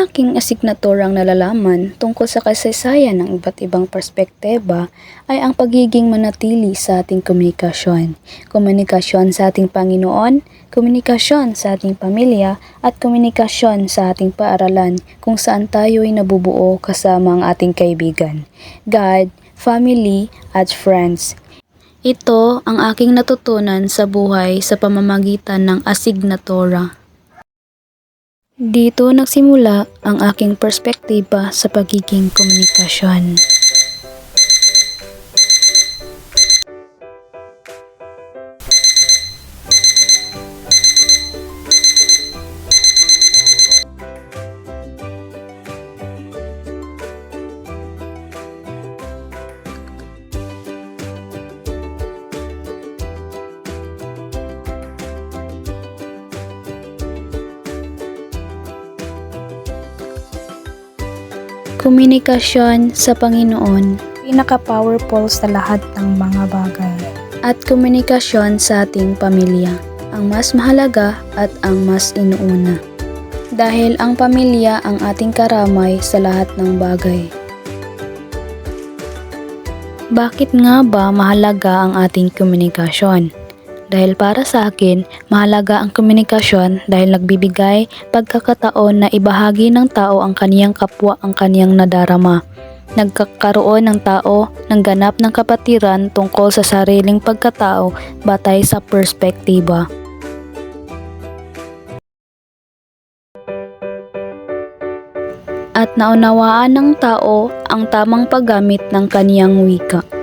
aking asignaturang nalalaman tungkol sa kasaysayan ng iba't ibang perspektiba ay ang pagiging manatili sa ating komunikasyon. Komunikasyon sa ating Panginoon, komunikasyon sa ating pamilya, at komunikasyon sa ating paaralan kung saan tayo ay nabubuo kasama ang ating kaibigan, God, family, at friends. Ito ang aking natutunan sa buhay sa pamamagitan ng asignatura. Dito nagsimula ang aking perspektiba sa pagiging komunikasyon. Komunikasyon sa Panginoon, pinaka-powerful sa lahat ng mga bagay. At komunikasyon sa ating pamilya, ang mas mahalaga at ang mas inuuna. Dahil ang pamilya ang ating karamay sa lahat ng bagay. Bakit nga ba mahalaga ang ating komunikasyon? Dahil para sa akin, mahalaga ang komunikasyon dahil nagbibigay pagkakataon na ibahagi ng tao ang kaniyang kapwa ang kaniyang nadarama. Nagkakaroon ng tao ng ganap ng kapatiran tungkol sa sariling pagkatao batay sa perspektiba. At naunawaan ng tao ang tamang paggamit ng kaniyang wika.